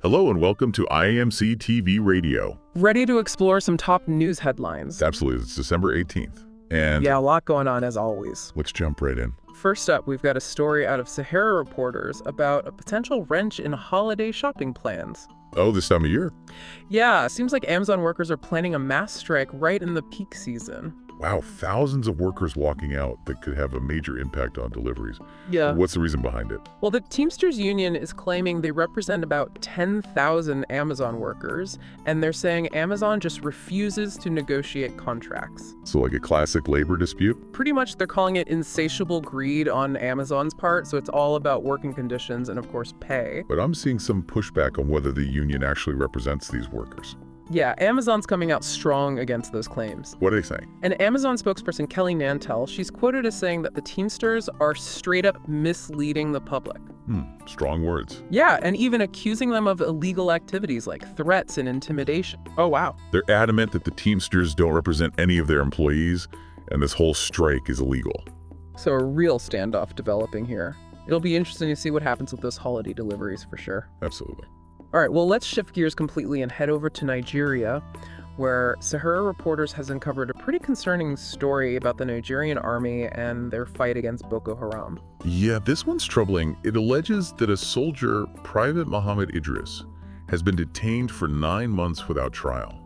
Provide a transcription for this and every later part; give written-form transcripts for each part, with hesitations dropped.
Hello and welcome to IAMC TV Radio. Ready to explore some top news headlines? Absolutely, it's December 18th. And yeah, a lot going on as always. let's jump right in. First up, we've got a story out of Sahara Reporters about a potential wrench in holiday shopping plans. Oh, this time of year? Yeah, seems like Amazon workers are planning a mass strike right in the peak season. Wow, thousands of workers walking out that could have a major impact on deliveries. Yeah. What's the reason behind it? Well, the Teamsters Union is claiming they represent about 10,000 Amazon workers, and they're saying Amazon just refuses to negotiate contracts. So like a classic labor dispute? Pretty much they're calling it insatiable greed on Amazon's part, so it's all about working conditions and, of course, pay. But I'm seeing some pushback on whether the union actually represents these workers. Yeah, Amazon's coming out strong against those claims. What are they saying? And Amazon spokesperson Kelly Nantel, she's quoted as saying that the Teamsters are straight up misleading the public. Strong words. Yeah, and even accusing them of illegal activities like threats and intimidation. Oh, wow. They're adamant that the Teamsters don't represent any of their employees, and this whole strike is illegal. So a real standoff developing here. It'll be interesting to see what happens with those holiday deliveries for sure. Absolutely. All right, well, let's shift gears completely and head over to Nigeria, where Sahara Reporters has uncovered a pretty concerning story about the Nigerian army and their fight against Boko Haram. Yeah, this one's troubling. It alleges that a soldier, Private Muhammad Idris, has been detained for 9 months without trial.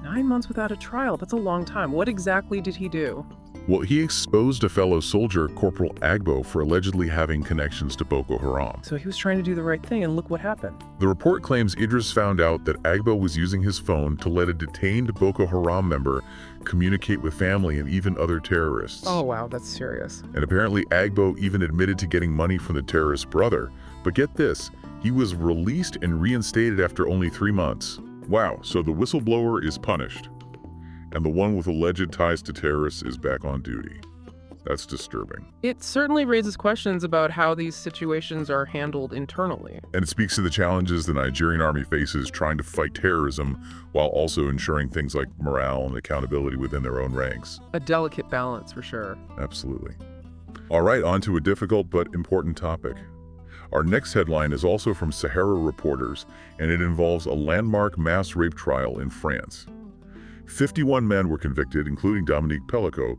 9 months without a trial? That's a long time. What exactly did he do? Well, he exposed a fellow soldier, Corporal Agbo, for allegedly having connections to Boko Haram. So he was trying to do the right thing, and look what happened. The report claims Idris found out that Agbo was using his phone to let a detained Boko Haram member communicate with family and even other terrorists. Oh, wow, that's serious. And apparently Agbo even admitted to getting money from the terrorist's brother. But get this, he was released and reinstated after only 3 months. Wow, so the whistleblower is punished, and the one with alleged ties to terrorists is back on duty. That's disturbing. It certainly raises questions about how these situations are handled internally. And it speaks to the challenges the Nigerian army faces trying to fight terrorism while also ensuring things like morale and accountability within their own ranks. A delicate balance, for sure. Absolutely. All right, on to a difficult but important topic. Our next headline is also from Sahara Reporters, and it involves a landmark mass rape trial in France. 51 men were convicted, including Dominique Pellicot,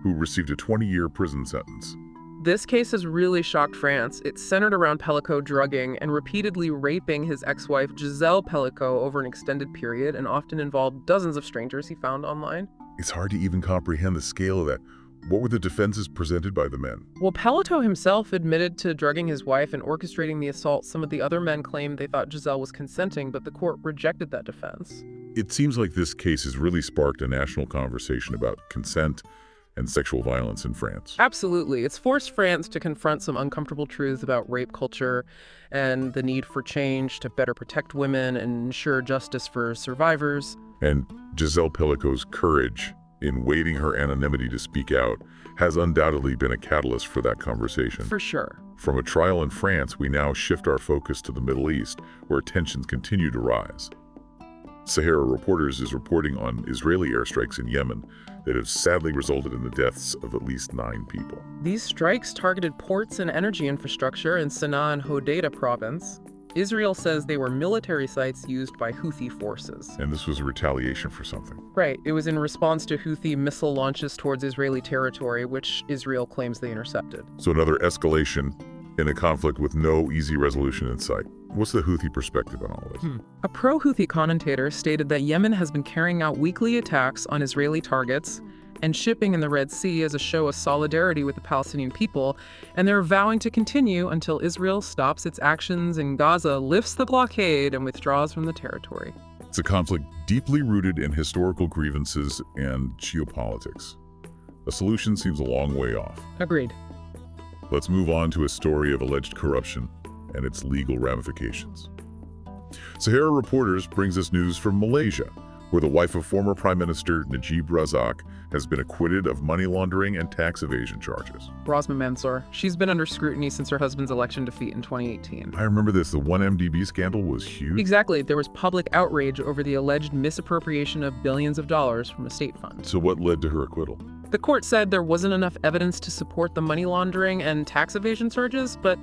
who received a 20-year prison sentence. This case has really shocked France. It's centered around Pellicot drugging and repeatedly raping his ex-wife Giselle Pellicot over an extended period, and often involved dozens of strangers he found online. It's hard to even comprehend the scale of that. What were the defenses presented by the men? Well, Pellicot himself admitted to drugging his wife and orchestrating the assault. Some of the other men claimed they thought Giselle was consenting, but the court rejected that defense. It seems like this case has really sparked a national conversation about consent and sexual violence in France. Absolutely. It's forced France to confront some uncomfortable truths about rape culture and the need for change to better protect women and ensure justice for survivors. And Giselle Pellicot's courage in waiving her anonymity to speak out has undoubtedly been a catalyst for that conversation. For sure. From a trial in France, we now shift our focus to the Middle East, where tensions continue to rise. Sahara Reporters is reporting on Israeli airstrikes in Yemen that have sadly resulted in the deaths of at least 9 people. These strikes targeted ports and energy infrastructure in Sana'a and Hodeidah province. Israel says they were military sites used by Houthi forces. And this was a retaliation for something. Right. It was in response to Houthi missile launches towards Israeli territory, which Israel claims they intercepted. So another escalation in a conflict with no easy resolution in sight. What's the Houthi perspective on all this? A pro-Houthi commentator stated that Yemen has been carrying out weekly attacks on Israeli targets and shipping in the Red Sea as a show of solidarity with the Palestinian people, and they're vowing to continue until Israel stops its actions in Gaza, lifts the blockade, and withdraws from the territory. It's a conflict deeply rooted in historical grievances and geopolitics. A solution seems a long way off. Agreed. Let's move on to a story of alleged corruption and its legal ramifications. Sahara Reporters brings us news from Malaysia, where the wife of former Prime Minister Najib Razak has been acquitted of money laundering and tax evasion charges. Rosma Mansour. She's been under scrutiny since her husband's election defeat in 2018. I remember this. The 1MDB scandal was huge. Exactly. There was public outrage over the alleged misappropriation of billions of dollars from a state fund. So what led to her acquittal? The court said there wasn't enough evidence to support the money laundering and tax evasion charges, but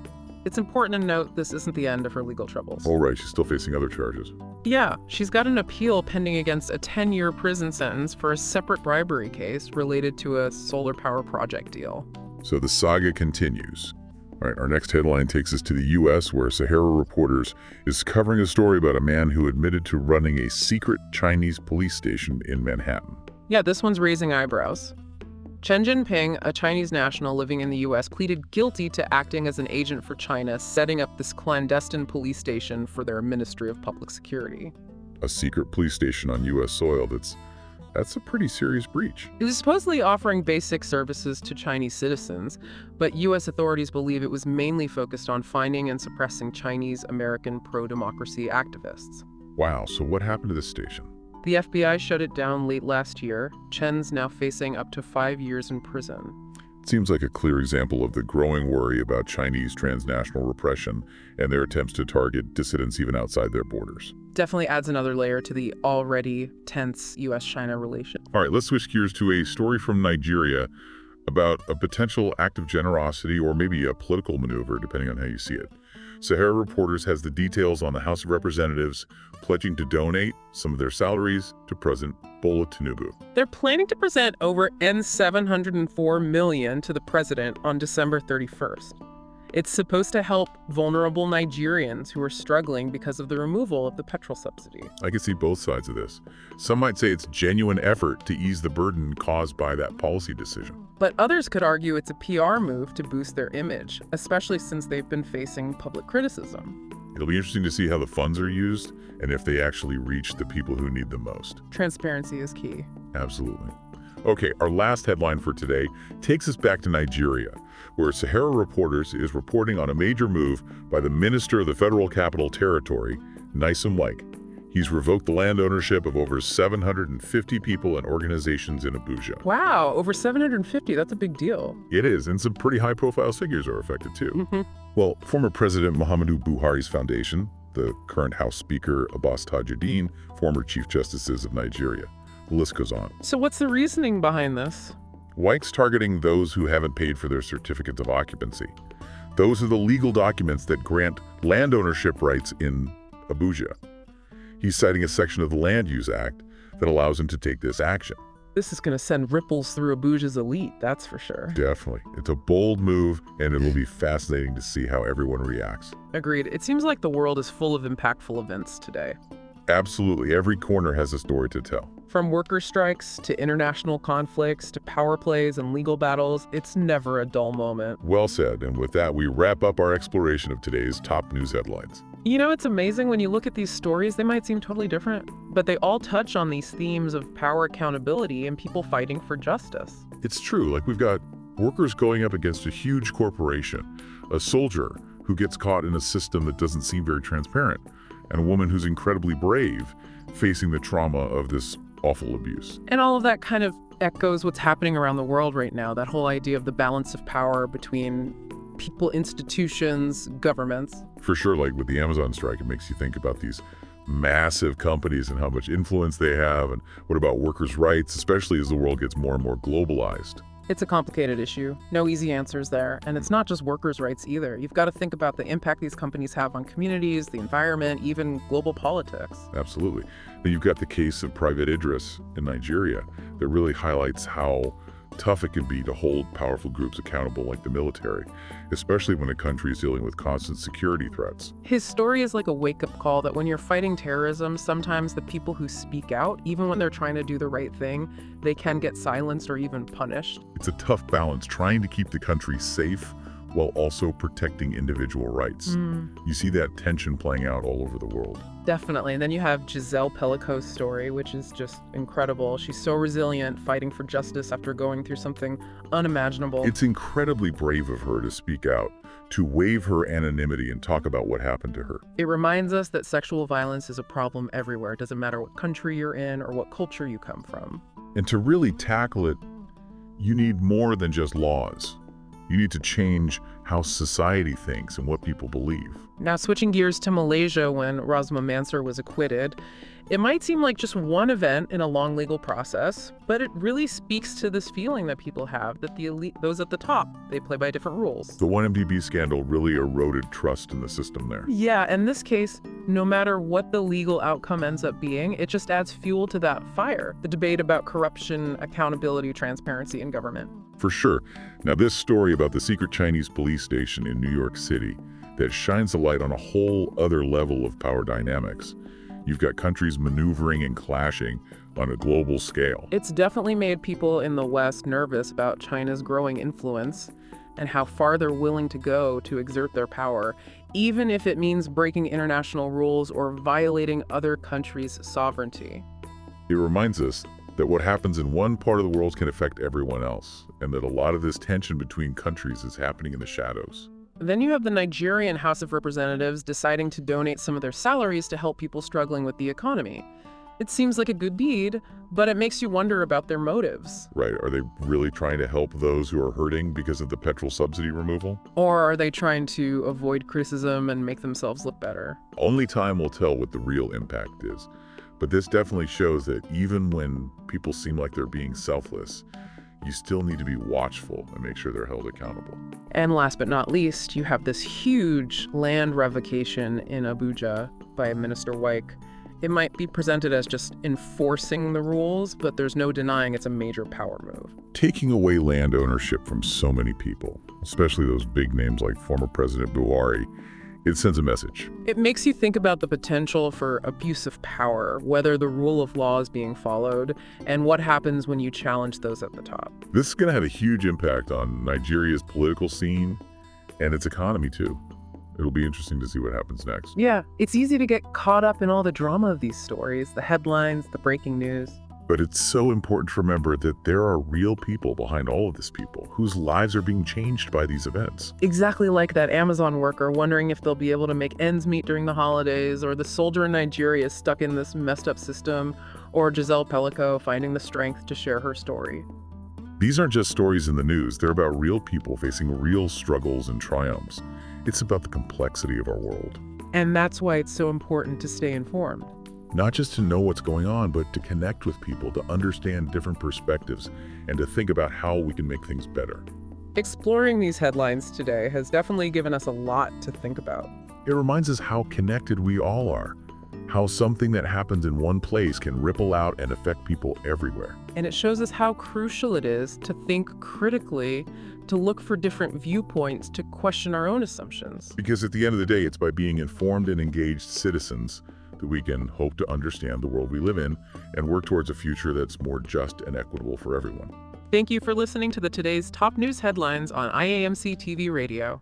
It's important to note this isn't the end of her legal troubles. Oh, right, she's still facing other charges. Yeah, she's got an appeal pending against a 10-year prison sentence for a separate bribery case related to a solar power project deal. So the saga continues. All right, our next headline takes us to the U.S., where Sahara Reporters is covering a story about a man who admitted to running a secret Chinese police station in Manhattan. Yeah, this one's raising eyebrows. Chen Jinping, a Chinese national living in the U.S., pleaded guilty to acting as an agent for China, setting up this clandestine police station for their Ministry of Public Security. A secret police station on U.S. soil, that's a pretty serious breach. It was supposedly offering basic services to Chinese citizens, but U.S. authorities believe it was mainly focused on finding and suppressing Chinese-American pro-democracy activists. Wow, so what happened to this station? The FBI shut it down late last year. Chen's now facing up to 5 years in prison. It seems like a clear example of the growing worry about Chinese transnational repression and their attempts to target dissidents even outside their borders. Definitely adds another layer to the already tense U.S.-China relation. All right, let's switch gears to a story from Nigeria about a potential act of generosity or maybe a political maneuver, depending on how you see it. Sahara Reporters has the details on the House of Representatives pledging to donate some of their salaries to President Bola Tinubu. They're planning to present over $704 million to the president on December 31st. It's supposed to help vulnerable Nigerians who are struggling because of the removal of the petrol subsidy. I can see both sides of this. Some might say it's genuine effort to ease the burden caused by that policy decision. But others could argue it's a PR move to boost their image, especially since they've been facing public criticism. It'll be interesting to see how the funds are used and if they actually reach the people who need them most. Transparency is key. Absolutely. Okay, our last headline for today takes us back to Nigeria, where Sahara Reporters is reporting on a major move by the Minister of the Federal Capital Territory, Nyesom Wike. He's revoked the land ownership of over 750 people and organizations in Abuja. Wow, over 750, that's a big deal. It is, and some pretty high-profile figures are affected too. Well, former President Muhammadu Buhari's foundation, the current House Speaker Abbas Tajuddin, former Chief Justices of Nigeria. The list goes on. So what's the reasoning behind this? Wike's targeting those who haven't paid for their certificates of occupancy. Those are the legal documents that grant land ownership rights in Abuja. He's citing a section of the Land Use Act that allows him to take this action. This is going to send ripples through Abuja's elite, that's for sure. Definitely. It's a bold move, and it'll be fascinating to see how everyone reacts. Agreed. It seems like the world is full of impactful events today. Absolutely. Every corner has a story to tell. From worker strikes to international conflicts to power plays and legal battles, it's never a dull moment. Well said. And with that, we wrap up our exploration of today's top news headlines. You know, it's amazing when you look at these stories, they might seem totally different, but they all touch on these themes of power accountability and people fighting for justice. It's true. Like, we've got workers going up against a huge corporation, a soldier who gets caught in a system that doesn't seem very transparent, and a woman who's incredibly brave facing the trauma of this awful abuse. And all of that kind of echoes what's happening around the world right now, that whole idea of the balance of power between people, institutions, governments. For sure, like with the Amazon strike, it makes you think about these massive companies and how much influence they have, and what about workers' rights, especially as the world gets more and more globalized. It's a complicated issue. No easy answers there. And it's not just workers' rights either. You've got to think about the impact these companies have on communities, the environment, even global politics. Absolutely. Then you've got the case of Private Idris in Nigeria that really highlights how tough it can be to hold powerful groups accountable like the military, especially when a country is dealing with constant security threats. His story is like a wake-up call that when you're fighting terrorism, sometimes the people who speak out, even when they're trying to do the right thing, they can get silenced or even punished. It's a tough balance, trying to keep the country safe while also protecting individual rights. You see that tension playing out all over the world. Definitely. And then you have Giselle Pellico's story, which is just incredible. She's so resilient, fighting for justice after going through something unimaginable. It's incredibly brave of her to speak out, to waive her anonymity and talk about what happened to her. It reminds us that sexual violence is a problem everywhere. It doesn't matter what country you're in or what culture you come from. And to really tackle it, you need more than just laws. You need to change how society thinks and what people believe. Now, switching gears to Malaysia when Rosma Mansor was acquitted, it might seem like just one event in a long legal process, but it really speaks to this feeling that people have that the elite, those at the top, they play by different rules. The 1MDB scandal really eroded trust in the system there. Yeah, in this case, no matter what the legal outcome ends up being, it just adds fuel to that fire, the debate about corruption, accountability, transparency in government. For sure. Now, this story about the secret Chinese police station in New York City that shines a light on a whole other level of power dynamics. You've got countries maneuvering and clashing on a global scale. It's definitely made people in the West nervous about China's growing influence and how far they're willing to go to exert their power, even if it means breaking international rules or violating other countries' sovereignty. It reminds us that what happens in one part of the world can affect everyone else, and that a lot of this tension between countries is happening in the shadows. Then you have the Nigerian House of Representatives deciding to donate some of their salaries to help people struggling with the economy. It seems like a good deed, but it makes you wonder about their motives. Right. Are they really trying to help those who are hurting because of the petrol subsidy removal? Or are they trying to avoid criticism and make themselves look better? Only time will tell what the real impact is. But this definitely shows that even when people seem like they're being selfless, you still need to be watchful and make sure they're held accountable. And last but not least, you have this huge land revocation in Abuja by Minister Wyke. It might be presented as just enforcing the rules, but there's no denying it's a major power move. Taking away land ownership from so many people, especially those big names like former President Buhari, it sends a message. It makes you think about the potential for abuse of power, whether the rule of law is being followed, and what happens when you challenge those at the top. This is going to have a huge impact on Nigeria's political scene and its economy, too. It'll be interesting to see what happens next. Yeah, it's easy to get caught up in all the drama of these stories, the headlines, the breaking news. But it's so important to remember that there are real people behind all of this, people whose lives are being changed by these events. Exactly like that Amazon worker wondering if they'll be able to make ends meet during the holidays, or the soldier in Nigeria stuck in this messed up system, or Giselle Pellico finding the strength to share her story. These aren't just stories in the news. They're about real people facing real struggles and triumphs. It's about the complexity of our world. And that's why it's so important to stay informed. Not just to know what's going on, but to connect with people, to understand different perspectives, and to think about how we can make things better. Exploring these headlines today has definitely given us a lot to think about. It reminds us how connected we all are, how something that happens in one place can ripple out and affect people everywhere. And it shows us how crucial it is to think critically, to look for different viewpoints, to question our own assumptions. Because at the end of the day, it's by being informed and engaged citizens that we can hope to understand the world we live in and work towards a future that's more just and equitable for everyone. Thank you for listening to the today's top news headlines on IAMC TV Radio.